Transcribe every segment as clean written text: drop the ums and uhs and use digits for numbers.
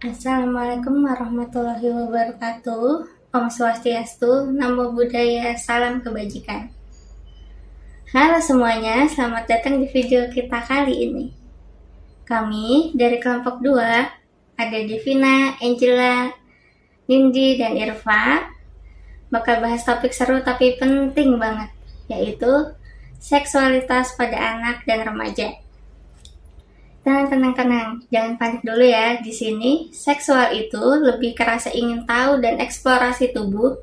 Assalamualaikum warahmatullahi wabarakatuh. Om Swastiastu, Namo Buddhaya, salam kebajikan. Halo semuanya, selamat datang di video kita kali ini. Kami dari kelompok 2, ada Devina, Angela, Nindi, dan Irfa, bakal bahas topik seru tapi penting banget, yaitu seksualitas pada anak dan remaja. Tenang, jangan panik dulu ya. Di sini, seksual itu lebih kerasa ingin tahu dan eksplorasi tubuh,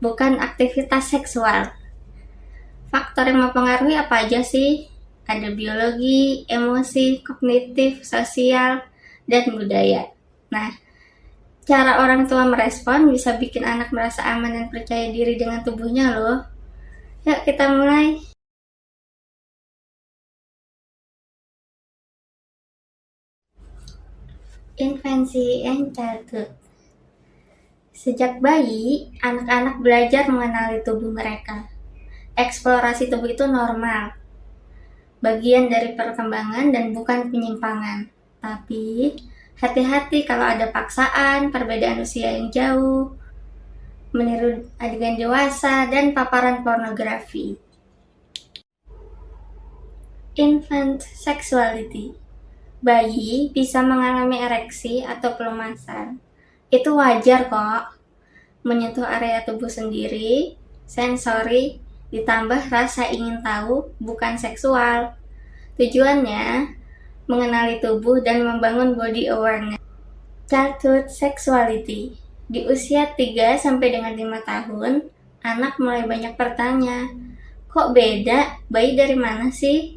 bukan aktivitas seksual. Faktor yang mempengaruhi apa aja sih? Ada biologi, emosi, kognitif, sosial, dan budaya. Nah, cara orang tua merespon bisa bikin anak merasa aman dan percaya diri dengan tubuhnya loh. Yuk kita mulai. Infancy and childhood. Sejak bayi, anak-anak belajar mengenali tubuh mereka. Eksplorasi tubuh itu normal, bagian dari perkembangan dan bukan penyimpangan. Tapi, hati-hati kalau ada paksaan, perbedaan usia yang jauh, meniru adegan dewasa, dan paparan pornografi. Infant sexuality. Bayi bisa mengalami ereksi atau pelumasan. Itu wajar kok. Menyentuh area tubuh sendiri, sensori, ditambah rasa ingin tahu, bukan seksual. Tujuannya, mengenali tubuh dan membangun body awareness. Childhood sexuality. Di usia 3 sampai dengan 5 tahun, anak mulai banyak bertanya, kok beda? Bayi dari mana sih?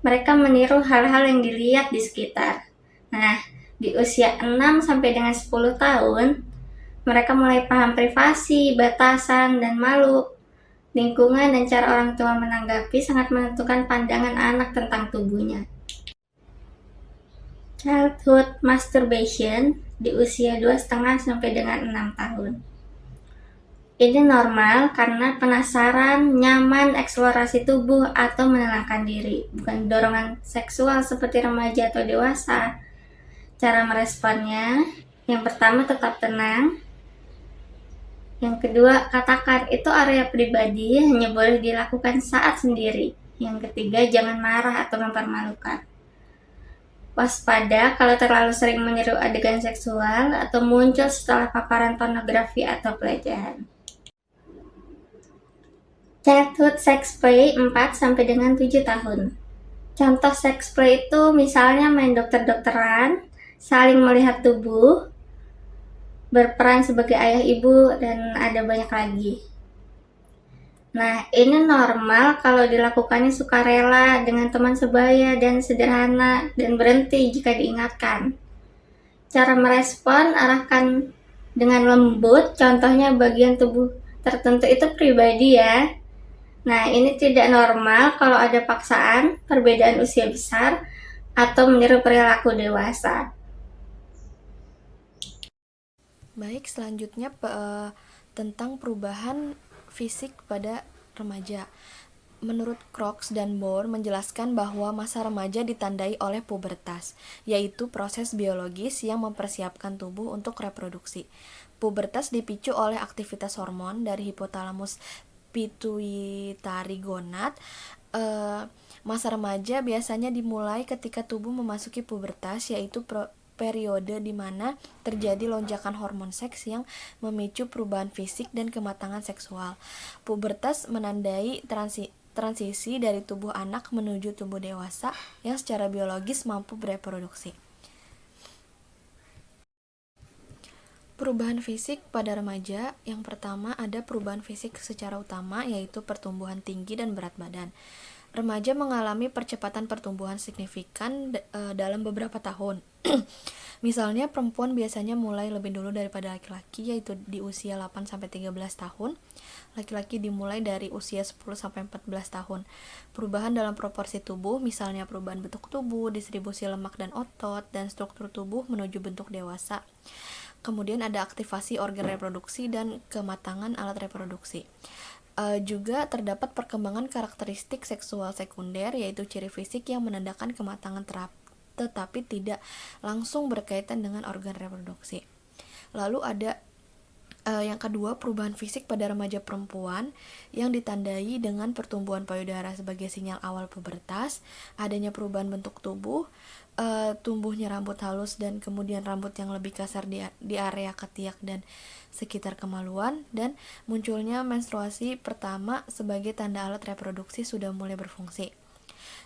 Mereka meniru hal-hal yang dilihat di sekitar. Nah, di usia 6 sampai dengan 10 tahun, mereka mulai paham privasi, batasan, dan malu. Lingkungan dan cara orang tua menanggapi sangat menentukan pandangan anak tentang tubuhnya. Childhood masturbation di usia 2,5 sampai dengan 6 tahun. Ini normal karena penasaran, nyaman, eksplorasi tubuh, atau menenangkan diri, bukan dorongan seksual seperti remaja atau dewasa. Cara meresponnya, yang pertama tetap tenang, yang kedua, katakan itu area pribadi hanya boleh dilakukan saat sendiri. Yang ketiga, jangan marah atau mempermalukan. Waspada kalau terlalu sering meniru adegan seksual atau muncul setelah paparan pornografi atau pelecehan. Childhood sex play 4 sampai dengan 7 tahun. Contoh sex play itu misalnya main dokter-dokteran, saling melihat tubuh, berperan sebagai ayah ibu, dan ada banyak lagi. Nah, ini normal kalau dilakukannya sukarela dengan teman sebaya dan sederhana dan berhenti jika diingatkan. Cara merespon arahkan dengan lembut, contohnya bagian tubuh tertentu itu pribadi ya. Nah, ini tidak normal kalau ada paksaan, perbedaan usia besar, atau meniru perilaku dewasa. Baik, selanjutnya tentang perubahan fisik pada remaja. Menurut Crocs dan Moore menjelaskan bahwa masa remaja ditandai oleh pubertas, yaitu proses biologis yang mempersiapkan tubuh untuk reproduksi. Pubertas dipicu oleh aktivitas hormon dari hipotalamus pituitari gonad. Masa remaja biasanya dimulai ketika tubuh memasuki pubertas, yaitu periode di mana terjadi lonjakan hormon seks yang memicu perubahan fisik dan kematangan seksual. Pubertas menandai transisi dari tubuh anak menuju tubuh dewasa yang secara biologis mampu bereproduksi. Perubahan fisik pada remaja, yang pertama ada perubahan fisik secara utama, yaitu pertumbuhan tinggi dan berat badan. Remaja mengalami percepatan pertumbuhan signifikan dalam beberapa tahun. Misalnya perempuan biasanya mulai lebih dulu daripada laki-laki, yaitu di usia 8-13 tahun. Laki-laki dimulai dari usia 10-14 tahun. Perubahan dalam proporsi tubuh, misalnya perubahan bentuk tubuh, distribusi lemak dan otot, dan struktur tubuh menuju bentuk dewasa. Kemudian ada aktivasi organ reproduksi dan kematangan alat reproduksi. Juga terdapat perkembangan karakteristik seksual sekunder, yaitu ciri fisik yang menandakan kematangan tetapi tidak langsung berkaitan dengan organ reproduksi. Lalu ada yang kedua, perubahan fisik pada remaja perempuan yang ditandai dengan pertumbuhan payudara sebagai sinyal awal pubertas, adanya perubahan bentuk tubuh, tumbuhnya rambut halus dan kemudian rambut yang lebih kasar di area ketiak dan sekitar kemaluan, dan munculnya menstruasi pertama sebagai tanda alat reproduksi sudah mulai berfungsi.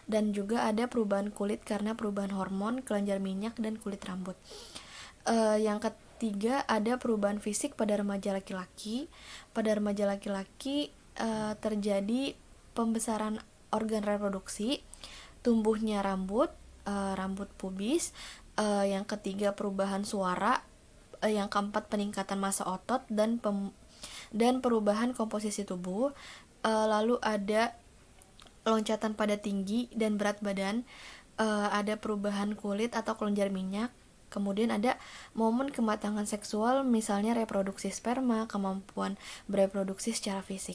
Dan juga ada perubahan kulit karena perubahan hormon, kelenjar minyak, dan kulit rambut. Yang ketiga, ada perubahan fisik pada remaja laki-laki. Pada remaja laki-laki terjadi pembesaran organ reproduksi, tumbuhnya rambut pubis. Yang ketiga, perubahan suara. Yang keempat, peningkatan massa otot dan perubahan komposisi tubuh. Lalu ada loncatan pada tinggi dan berat badan. Ada perubahan kulit atau kelenjar minyak. Kemudian ada momen kematangan seksual, misalnya reproduksi sperma, kemampuan bereproduksi secara fisik.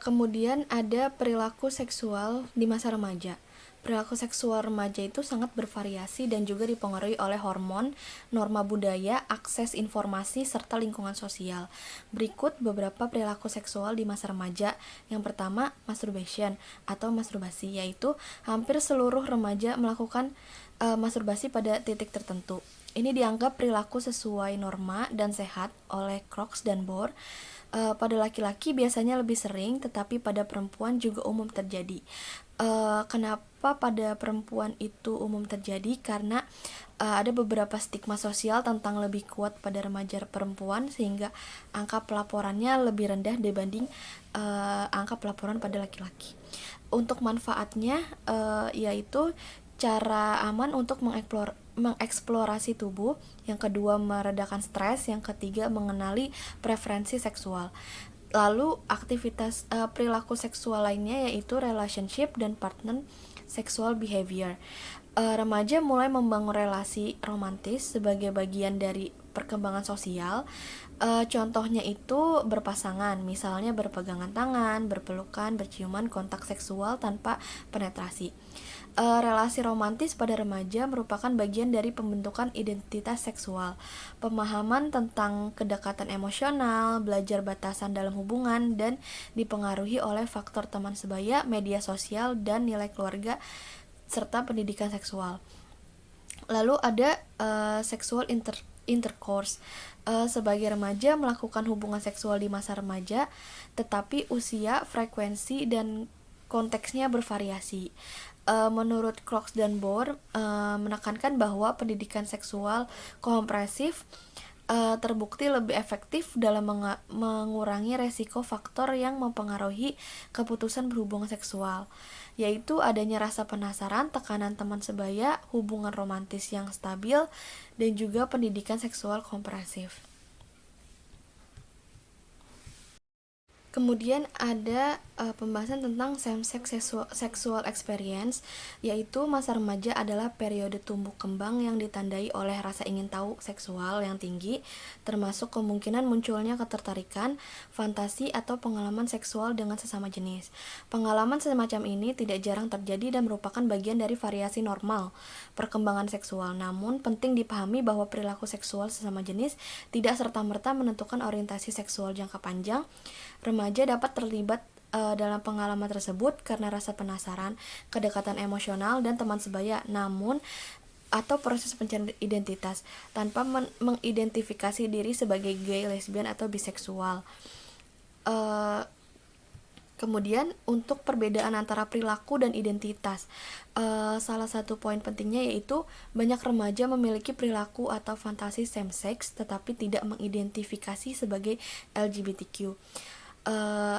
Kemudian ada perilaku seksual di masa remaja. Perilaku seksual remaja itu sangat bervariasi dan juga dipengaruhi oleh hormon, norma budaya, akses informasi, serta lingkungan sosial. Berikut beberapa perilaku seksual di masa remaja. Yang pertama, masturbation atau masturbasi, yaitu hampir seluruh remaja melakukan masturbasi pada titik tertentu. Ini dianggap perilaku sesuai norma dan sehat oleh Crookes dan Bohr. Pada laki-laki biasanya lebih sering, tetapi pada perempuan juga umum terjadi. Kenapa pada perempuan itu umum terjadi? Karena ada beberapa stigma sosial tentang lebih kuat pada remaja perempuan, sehingga angka pelaporannya lebih rendah dibanding angka pelaporan pada laki-laki. Untuk manfaatnya yaitu cara aman untuk mengeksplorasi tubuh, yang kedua meredakan stres, yang ketiga mengenali preferensi seksual. Lalu aktivitas perilaku seksual lainnya yaitu relationship dan partner sexual behavior. Remaja mulai membangun relasi romantis sebagai bagian dari perkembangan sosial. Contohnya itu berpasangan, misalnya berpegangan tangan, berpelukan, berciuman, kontak seksual tanpa penetrasi. Relasi romantis pada remaja merupakan bagian dari pembentukan identitas seksual, pemahaman tentang kedekatan emosional, belajar batasan dalam hubungan, dan dipengaruhi oleh faktor teman sebaya, media sosial, dan nilai keluarga, serta pendidikan seksual. Lalu ada sexual intercourse. Sebagai remaja melakukan hubungan seksual di masa remaja, tetapi usia, frekuensi, dan konteksnya bervariasi. Menurut Crookes dan Bohr menekankan bahwa pendidikan seksual komprehensif terbukti lebih efektif dalam mengurangi resiko faktor yang mempengaruhi keputusan berhubungan seksual, yaitu adanya rasa penasaran, tekanan teman sebaya, hubungan romantis yang stabil, dan juga pendidikan seksual komprehensif. Kemudian ada pembahasan tentang same-sex sexual experience, yaitu masa remaja adalah periode tumbuh kembang yang ditandai oleh rasa ingin tahu seksual yang tinggi, termasuk kemungkinan munculnya ketertarikan, fantasi, atau pengalaman seksual dengan sesama jenis. Pengalaman semacam ini tidak jarang terjadi dan merupakan bagian dari variasi normal perkembangan seksual. Namun, penting dipahami bahwa perilaku seksual sesama jenis tidak serta-merta menentukan orientasi seksual jangka panjang. Remaja dapat terlibat dalam pengalaman tersebut karena rasa penasaran, kedekatan emosional, dan teman sebaya, namun atau proses pencarian identitas tanpa mengidentifikasi diri sebagai gay, lesbian, atau biseksual. Kemudian untuk perbedaan antara perilaku dan identitas, salah satu poin pentingnya yaitu banyak remaja memiliki perilaku atau fantasi same-sex tetapi tidak mengidentifikasi sebagai LGBTQ.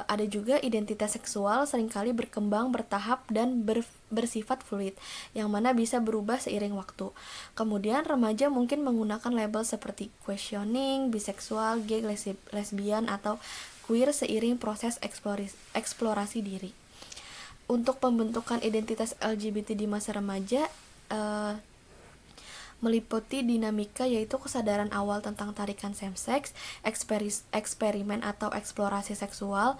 Ada juga identitas seksual seringkali berkembang bertahap dan bersifat fluid, yang mana bisa berubah seiring waktu. Kemudian remaja mungkin menggunakan label seperti questioning, biseksual, gay, lesbian, atau queer seiring proses eksplorasi diri. Untuk pembentukan identitas LGBT di masa remaja meliputi dinamika yaitu kesadaran awal tentang tarikan same-sex, eksperimen atau eksplorasi seksual,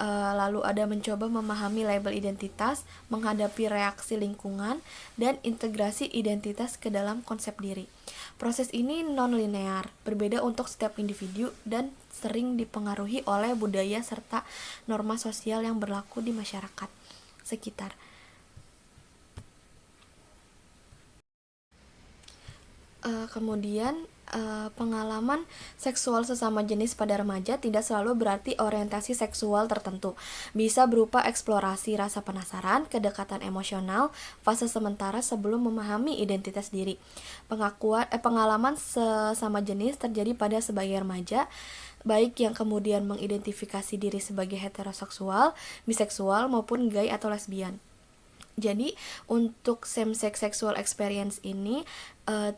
lalu ada mencoba memahami label identitas, menghadapi reaksi lingkungan, dan integrasi identitas ke dalam konsep diri. Proses ini non-linear, berbeda untuk setiap individu dan sering dipengaruhi oleh budaya serta norma sosial yang berlaku di masyarakat sekitar. Kemudian pengalaman seksual sesama jenis pada remaja tidak selalu berarti orientasi seksual tertentu. Bisa berupa eksplorasi rasa penasaran, kedekatan emosional, fase sementara sebelum memahami identitas diri. Pengalaman sesama jenis terjadi pada sebagian remaja, baik yang kemudian mengidentifikasi diri sebagai heteroseksual, biseksual, maupun gay atau lesbian. Jadi untuk same-sex sexual experience ini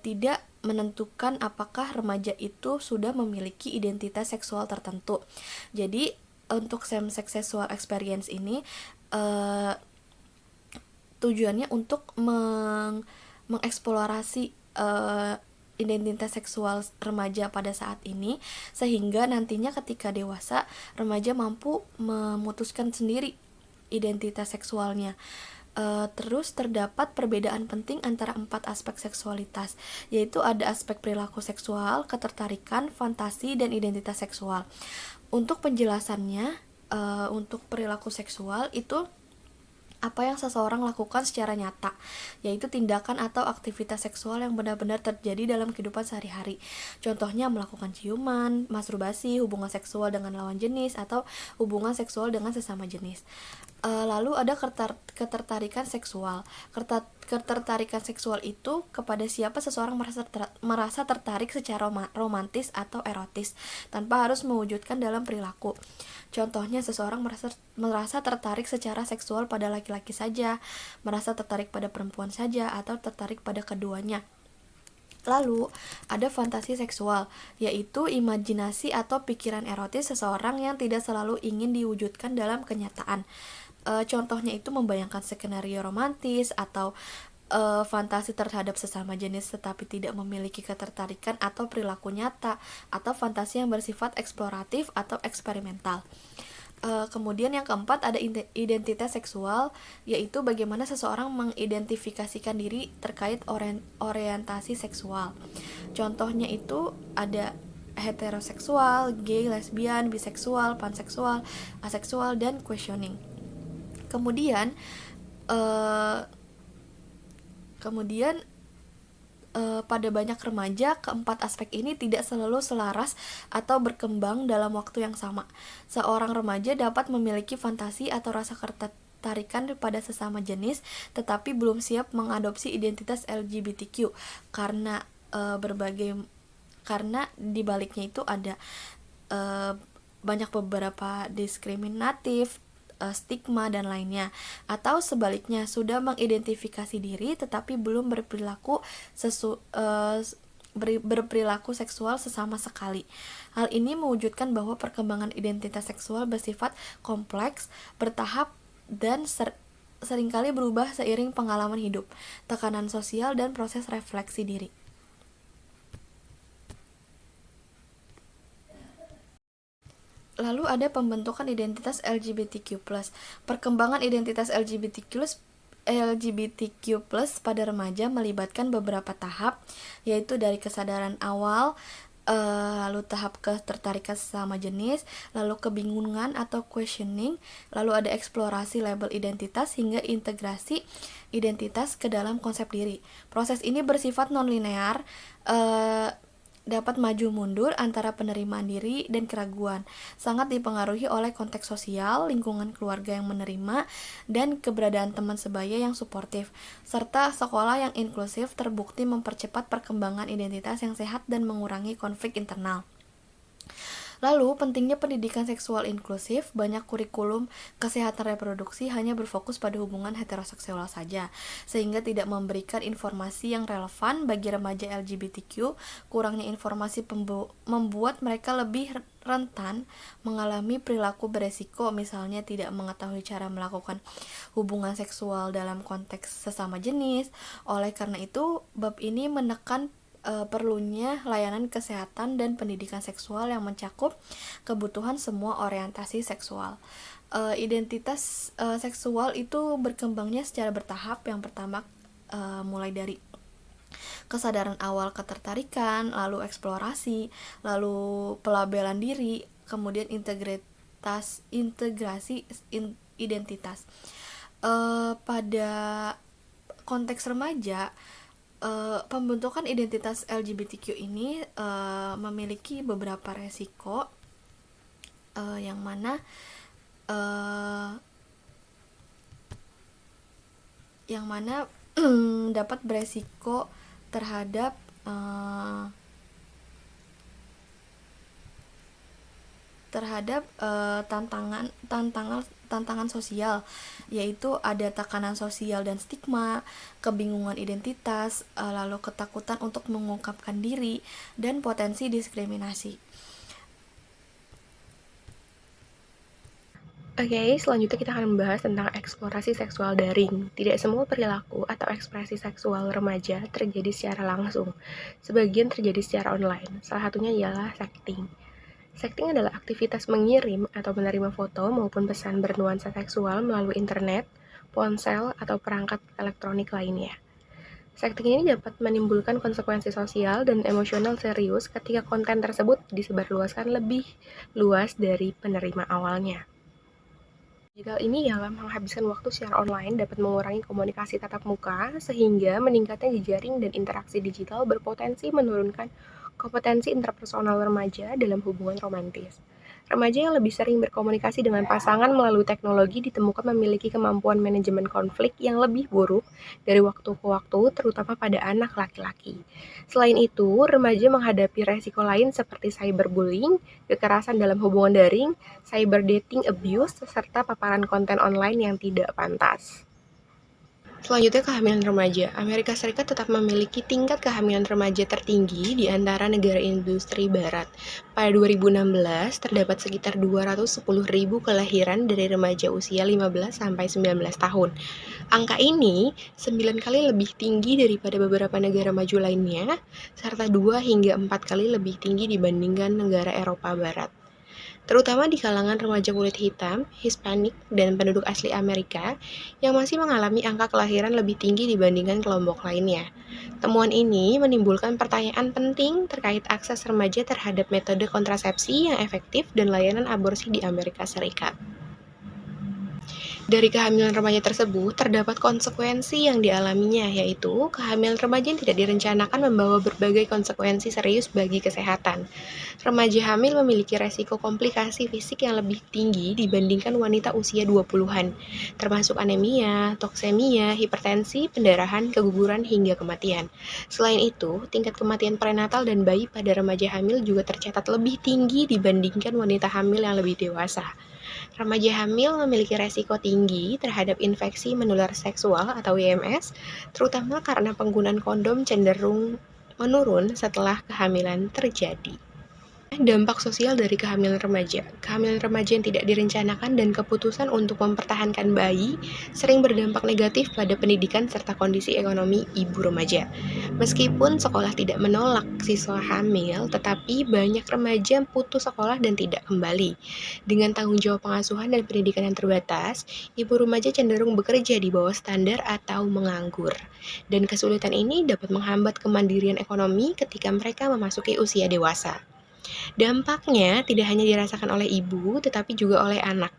tidak menentukan apakah remaja itu sudah memiliki identitas seksual tertentu. Jadi untuk same-sex sexual experience ini tujuannya untuk mengeksplorasi identitas seksual remaja pada saat ini, sehingga nantinya ketika dewasa remaja mampu memutuskan sendiri identitas seksualnya. Terus terdapat perbedaan penting antara 4 aspek seksualitas, yaitu ada aspek perilaku seksual, ketertarikan, fantasi, dan identitas seksual. Untuk penjelasannya, untuk perilaku seksual itu apa yang seseorang lakukan secara nyata, yaitu tindakan atau aktivitas seksual yang benar-benar terjadi dalam kehidupan sehari-hari. Contohnya melakukan ciuman, masturbasi, hubungan seksual dengan lawan jenis, atau hubungan seksual dengan sesama jenis. Lalu ada ketertarikan seksual. Ketertarikan seksual itu kepada siapa seseorang merasa tertarik secara romantis atau erotis, tanpa harus mewujudkan dalam perilaku. Contohnya seseorang merasa tertarik secara seksual pada laki-laki saja, merasa tertarik pada perempuan saja, atau tertarik pada keduanya. Lalu, ada fantasi seksual, yaitu imajinasi atau pikiran erotis seseorang yang tidak selalu ingin diwujudkan dalam kenyataan. Contohnya itu membayangkan skenario romantis atau fantasi terhadap sesama jenis tetapi tidak memiliki ketertarikan atau perilaku nyata, atau fantasi yang bersifat eksploratif atau eksperimental. Kemudian yang keempat ada identitas seksual, yaitu bagaimana seseorang mengidentifikasikan diri terkait orientasi seksual. Contohnya itu ada heteroseksual, gay, lesbian, biseksual, panseksual, aseksual, dan questioning. Kemudian pada banyak remaja, keempat aspek ini tidak selalu selaras atau berkembang dalam waktu yang sama. Seorang remaja dapat memiliki fantasi atau rasa ketertarikan pada sesama jenis, tetapi belum siap mengadopsi identitas LGBTQ karena karena di baliknya itu ada banyak beberapa diskriminatif, stigma, dan lainnya. Atau sebaliknya, sudah mengidentifikasi diri tetapi belum berperilaku seksual sesama sekali. Hal ini mewujudkan bahwa perkembangan identitas seksual bersifat kompleks, bertahap, dan seringkali berubah seiring pengalaman hidup, tekanan sosial, dan proses refleksi diri. Lalu ada pembentukan identitas LGBTQ+. Perkembangan identitas LGBTQ+ pada remaja melibatkan beberapa tahap, yaitu dari kesadaran awal, lalu tahap ketertarikan sesama jenis, lalu kebingungan atau questioning, lalu ada eksplorasi label identitas, hingga integrasi identitas ke dalam konsep diri. Proses ini bersifat non-linear, dapat maju mundur antara penerimaan diri dan keraguan, sangat dipengaruhi oleh konteks sosial, lingkungan keluarga yang menerima, dan keberadaan teman sebaya yang suportif, serta sekolah yang inklusif terbukti mempercepat perkembangan identitas yang sehat dan mengurangi konflik internal. Lalu, pentingnya pendidikan seksual inklusif. Banyak kurikulum kesehatan reproduksi hanya berfokus pada hubungan heteroseksual saja, sehingga tidak memberikan informasi yang relevan bagi remaja LGBTQ. Kurangnya informasi membuat mereka lebih rentan mengalami perilaku beresiko, misalnya tidak mengetahui cara melakukan hubungan seksual dalam konteks sesama jenis. Oleh karena itu, bab ini menekan perlunya layanan kesehatan dan pendidikan seksual yang mencakup kebutuhan semua orientasi seksual. Identitas seksual itu berkembangnya secara bertahap. Yang pertama mulai dari kesadaran awal ketertarikan, lalu eksplorasi, lalu pelabelan diri, kemudian integrasi identitas. Pada konteks remaja, pembentukan identitas LGBTQ ini memiliki beberapa resiko, yang mana dapat beresiko terhadap tantangan sosial, yaitu ada tekanan sosial dan stigma, kebingungan identitas, lalu ketakutan untuk mengungkapkan diri, dan potensi diskriminasi. Oke, selanjutnya kita akan membahas tentang eksplorasi seksual daring. Tidak semua perilaku atau ekspresi seksual remaja terjadi secara langsung. Sebagian terjadi secara online. Salah satunya ialah sexting. Sexting adalah aktivitas mengirim atau menerima foto maupun pesan bernuansa seksual melalui internet, ponsel, atau perangkat elektronik lainnya. Sexting ini dapat menimbulkan konsekuensi sosial dan emosional serius ketika konten tersebut disebarluaskan lebih luas dari penerima awalnya. Digital ini ialah menghabiskan waktu secara online dapat mengurangi komunikasi tatap muka, sehingga meningkatnya jejaring dan interaksi digital berpotensi menurunkan kompetensi interpersonal remaja dalam hubungan romantis. Remaja yang lebih sering berkomunikasi dengan pasangan melalui teknologi ditemukan memiliki kemampuan manajemen konflik yang lebih buruk dari waktu ke waktu, terutama pada anak laki-laki. Selain itu, remaja menghadapi resiko lain seperti cyberbullying, kekerasan dalam hubungan daring, cyber dating abuse, serta paparan konten online yang tidak pantas. Selanjutnya, kehamilan remaja. Amerika Serikat tetap memiliki tingkat kehamilan remaja tertinggi di antara negara industri barat. Pada 2016, terdapat sekitar 210.000 kelahiran dari remaja usia 15 sampai 19 tahun. Angka ini 9 kali lebih tinggi daripada beberapa negara maju lainnya, serta 2 hingga 4 kali lebih tinggi dibandingkan negara Eropa Barat. Terutama di kalangan remaja kulit hitam, Hispanik, dan penduduk asli Amerika yang masih mengalami angka kelahiran lebih tinggi dibandingkan kelompok lainnya. Temuan ini menimbulkan pertanyaan penting terkait akses remaja terhadap metode kontrasepsi yang efektif dan layanan aborsi di Amerika Serikat. Dari kehamilan remaja tersebut, terdapat konsekuensi yang dialaminya, yaitu kehamilan remaja yang tidak direncanakan membawa berbagai konsekuensi serius bagi kesehatan. Remaja hamil memiliki resiko komplikasi fisik yang lebih tinggi dibandingkan wanita usia 20-an, termasuk anemia, toksemia, hipertensi, pendarahan, keguguran, hingga kematian. Selain itu, tingkat kematian prenatal dan bayi pada remaja hamil juga tercatat lebih tinggi dibandingkan wanita hamil yang lebih dewasa. Remaja hamil memiliki resiko tinggi terhadap infeksi menular seksual atau IMS, terutama karena penggunaan kondom cenderung menurun setelah kehamilan terjadi. Dampak sosial dari kehamilan remaja. Kehamilan remaja yang tidak direncanakan dan keputusan untuk mempertahankan bayi sering berdampak negatif pada pendidikan serta kondisi ekonomi ibu remaja. Meskipun sekolah tidak menolak siswa hamil, tetapi banyak remaja putus sekolah dan tidak kembali. Dengan tanggung jawab pengasuhan dan pendidikan yang terbatas, ibu remaja cenderung bekerja di bawah standar atau menganggur. Dan kesulitan ini dapat menghambat kemandirian ekonomi ketika mereka memasuki usia dewasa. Dampaknya tidak hanya dirasakan oleh ibu, tetapi juga oleh anak.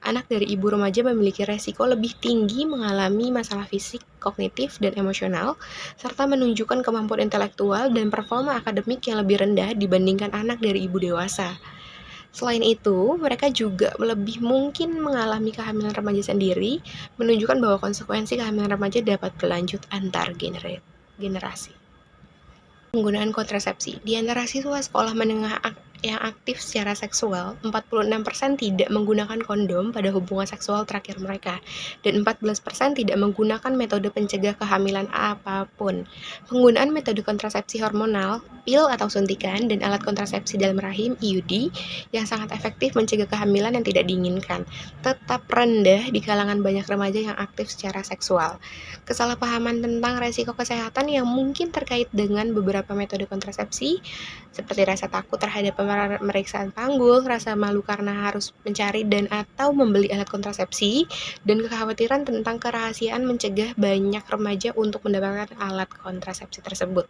Anak dari ibu remaja memiliki resiko lebih tinggi mengalami masalah fisik, kognitif, dan emosional, serta menunjukkan kemampuan intelektual dan performa akademik yang lebih rendah dibandingkan anak dari ibu dewasa. Selain itu, mereka juga lebih mungkin mengalami kehamilan remaja sendiri, menunjukkan bahwa konsekuensi kehamilan remaja dapat berlanjut antar generasi. Penggunaan kontrasepsi. Di antara siswa sekolah menengah yang aktif secara seksual, 46% tidak menggunakan kondom pada hubungan seksual terakhir mereka, dan 14% tidak menggunakan metode pencegah kehamilan apapun. Penggunaan metode kontrasepsi hormonal, pil atau suntikan, dan alat kontrasepsi dalam rahim IUD yang sangat efektif mencegah kehamilan yang tidak diinginkan, tetap rendah di kalangan banyak remaja yang aktif secara seksual. Kesalahpahaman tentang resiko kesehatan yang mungkin terkait dengan beberapa metode kontrasepsi, seperti rasa takut terhadap pemakaian pemeriksaan panggul, rasa malu karena harus mencari dan atau membeli alat kontrasepsi, dan kekhawatiran tentang kerahasiaan mencegah banyak remaja untuk mendapatkan alat kontrasepsi tersebut.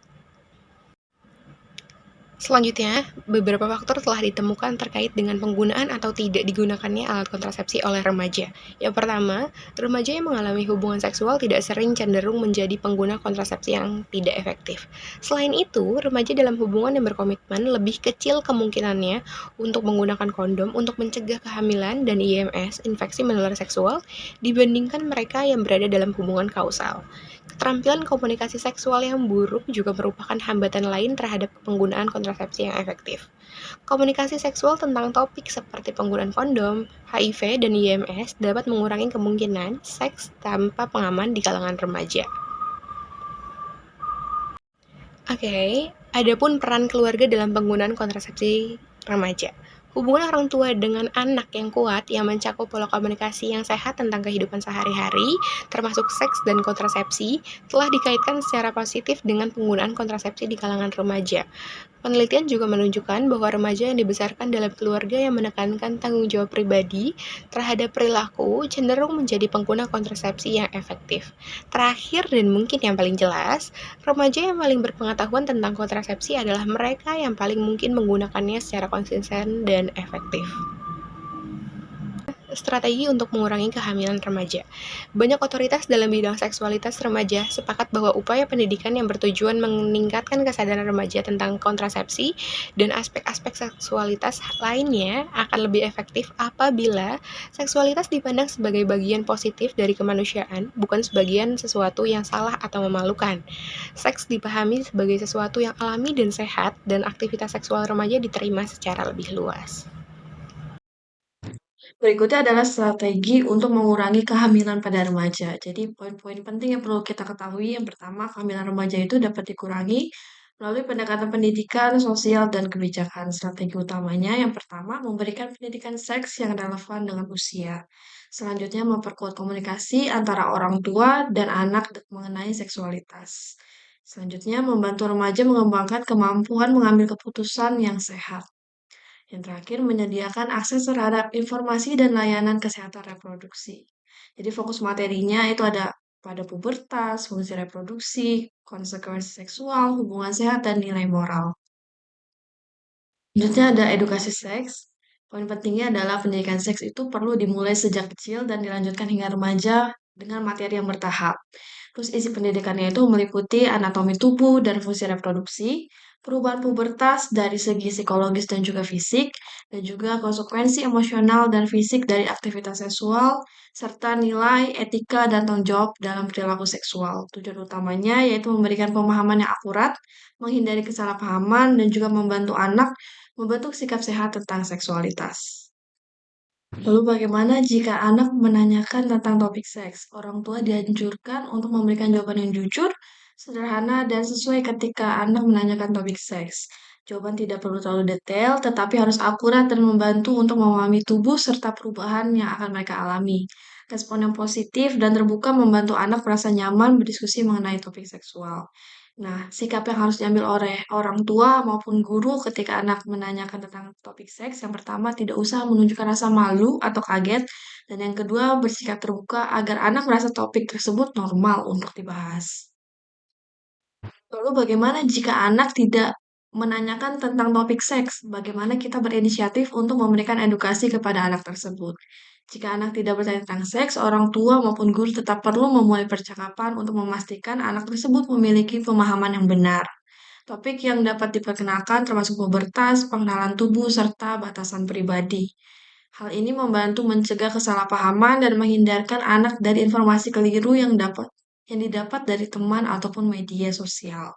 Selanjutnya, beberapa faktor telah ditemukan terkait dengan penggunaan atau tidak digunakannya alat kontrasepsi oleh remaja. Yang pertama, remaja yang mengalami hubungan seksual tidak sering cenderung menjadi pengguna kontrasepsi yang tidak efektif. Selain itu, remaja dalam hubungan yang berkomitmen lebih kecil kemungkinannya untuk menggunakan kondom untuk mencegah kehamilan dan IMS, infeksi menular seksual, dibandingkan mereka yang berada dalam hubungan kausal. Keterampilan komunikasi seksual yang buruk juga merupakan hambatan lain terhadap penggunaan kontrasepsi yang efektif. Komunikasi seksual tentang topik seperti penggunaan kondom, HIV, dan IMS dapat mengurangi kemungkinan seks tanpa pengaman di kalangan remaja. Adapun peran keluarga dalam penggunaan kontrasepsi remaja. Hubungan orang tua dengan anak yang kuat yang mencakup pola komunikasi yang sehat tentang kehidupan sehari-hari, termasuk seks dan kontrasepsi, telah dikaitkan secara positif dengan penggunaan kontrasepsi di kalangan remaja. Penelitian juga menunjukkan bahwa remaja yang dibesarkan dalam keluarga yang menekankan tanggung jawab pribadi terhadap perilaku cenderung menjadi pengguna kontrasepsi yang efektif. Terakhir dan mungkin yang paling jelas, remaja yang paling berpengetahuan tentang kontrasepsi adalah mereka yang paling mungkin menggunakannya secara konsisten dan efektif. Strategi untuk mengurangi kehamilan remaja. Banyak otoritas dalam bidang seksualitas remaja sepakat bahwa upaya pendidikan yang bertujuan meningkatkan kesadaran remaja tentang kontrasepsi dan aspek-aspek seksualitas lainnya akan lebih efektif apabila seksualitas dipandang sebagai bagian positif dari kemanusiaan, bukan sebagian sesuatu yang salah atau memalukan. Seks dipahami sebagai sesuatu yang alami dan sehat, dan aktivitas seksual remaja diterima secara lebih luas. Berikutnya adalah strategi untuk mengurangi kehamilan pada remaja. Jadi poin-poin penting yang perlu kita ketahui, yang pertama kehamilan remaja itu dapat dikurangi melalui pendekatan pendidikan, sosial, dan kebijakan. Strategi utamanya yang pertama memberikan pendidikan seks yang relevan dengan usia. Selanjutnya memperkuat komunikasi antara orang tua dan anak mengenai seksualitas. Selanjutnya membantu remaja mengembangkan kemampuan mengambil keputusan yang sehat. Yang terakhir, menyediakan akses terhadap informasi dan layanan kesehatan reproduksi. Jadi fokus materinya itu ada pada pubertas, fungsi reproduksi, konsekuensi seksual, hubungan sehat, dan nilai moral. Selanjutnya ada edukasi seks. Poin pentingnya adalah pendidikan seks itu perlu dimulai sejak kecil dan dilanjutkan hingga remaja dengan materi yang bertahap. Terus isi pendidikannya itu meliputi anatomi tubuh dan fungsi reproduksi, perubahan pubertas dari segi psikologis dan juga fisik, dan juga konsekuensi emosional dan fisik dari aktivitas seksual, serta nilai, etika, dan tanggung jawab dalam perilaku seksual. Tujuan utamanya yaitu memberikan pemahaman yang akurat, menghindari kesalahpahaman, dan juga membantu anak membentuk sikap sehat tentang seksualitas. Lalu bagaimana jika anak menanyakan tentang topik seks? Orang tua dianjurkan untuk memberikan jawaban yang jujur, sederhana, dan sesuai ketika anak menanyakan topik seks. Jawaban tidak perlu terlalu detail, tetapi harus akurat dan membantu untuk memahami tubuh serta perubahan yang akan mereka alami. Respon yang positif dan terbuka membantu anak merasa nyaman berdiskusi mengenai topik seksual. Nah, sikap yang harus diambil oleh orang tua maupun guru ketika anak menanyakan tentang topik seks, yang pertama tidak usah menunjukkan rasa malu atau kaget, dan yang kedua bersikap terbuka agar anak merasa topik tersebut normal untuk dibahas. Lalu bagaimana jika anak tidak menanyakan tentang topik seks? Bagaimana kita berinisiatif untuk memberikan edukasi kepada anak tersebut? Jika anak tidak bertanya tentang seks, orang tua maupun guru tetap perlu memulai percakapan untuk memastikan anak tersebut memiliki pemahaman yang benar. Topik yang dapat diperkenalkan termasuk pubertas, pengenalan tubuh, serta batasan pribadi. Hal ini membantu mencegah kesalahpahaman dan menghindarkan anak dari informasi keliru yang didapat dari teman ataupun media sosial.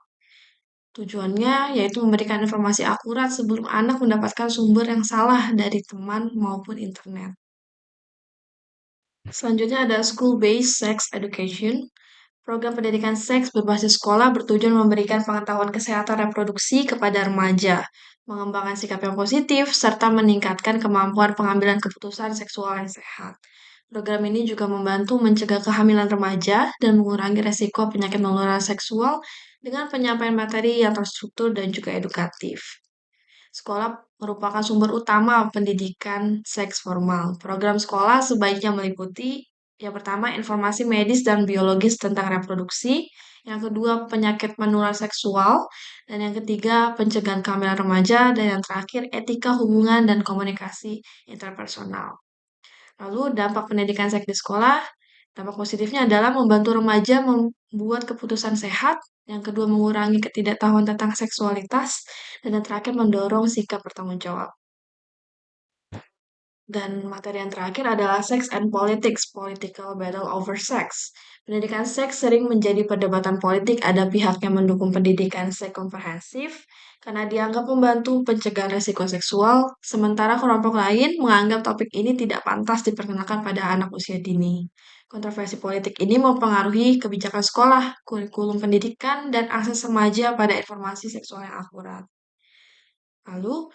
Tujuannya yaitu memberikan informasi akurat sebelum anak mendapatkan sumber yang salah dari teman maupun internet. Selanjutnya ada School-Based Sex Education. Program pendidikan seks berbasis sekolah bertujuan memberikan pengetahuan kesehatan reproduksi kepada remaja, mengembangkan sikap yang positif, serta meningkatkan kemampuan pengambilan keputusan seksual yang sehat. Program ini juga membantu mencegah kehamilan remaja dan mengurangi resiko penyakit menular seksual dengan penyampaian materi yang terstruktur dan juga edukatif. Sekolah merupakan sumber utama pendidikan seks formal. Program sekolah sebaiknya meliputi yang pertama informasi medis dan biologis tentang reproduksi, yang kedua penyakit menular seksual, dan yang ketiga pencegahan kehamilan remaja, dan yang terakhir etika hubungan dan komunikasi interpersonal. Lalu dampak pendidikan seks di sekolah, dampak positifnya adalah membantu remaja membuat keputusan sehat, yang kedua mengurangi ketidaktahuan tentang seksualitas, dan yang terakhir mendorong sikap bertanggung jawab. Dan materi yang terakhir adalah Sex and Politics, Political Battle Over Sex. Pendidikan seks sering menjadi perdebatan politik, ada pihak yang mendukung pendidikan seks komprehensif karena dianggap membantu pencegahan resiko seksual, sementara kelompok lain menganggap topik ini tidak pantas diperkenalkan pada anak usia dini. Kontroversi politik ini mempengaruhi kebijakan sekolah, kurikulum pendidikan, dan akses remaja pada informasi seksual yang akurat. Lalu,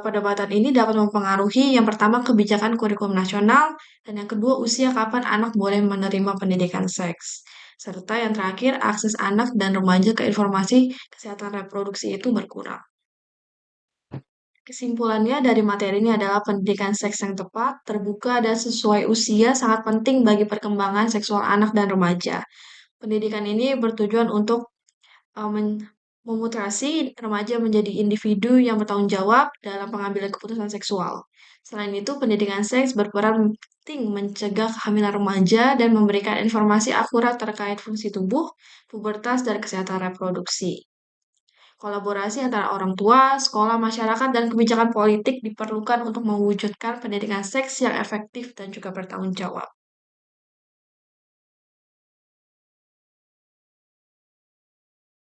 perdebatan ini dapat mempengaruhi yang pertama kebijakan kurikulum nasional dan yang kedua usia kapan anak boleh menerima pendidikan seks. Serta yang terakhir akses anak dan remaja ke informasi kesehatan reproduksi itu berkurang. Kesimpulannya dari materi ini adalah pendidikan seks yang tepat, terbuka, dan sesuai usia sangat penting bagi perkembangan seksual anak dan remaja. Pendidikan ini bertujuan untuk memotivasi remaja menjadi individu yang bertanggung jawab dalam pengambilan keputusan seksual. Selain itu, pendidikan seks berperan penting mencegah kehamilan remaja dan memberikan informasi akurat terkait fungsi tubuh, pubertas, dan kesehatan reproduksi. Kolaborasi antara orang tua, sekolah, masyarakat, dan kebijakan politik diperlukan untuk mewujudkan pendidikan seks yang efektif dan juga bertanggung jawab.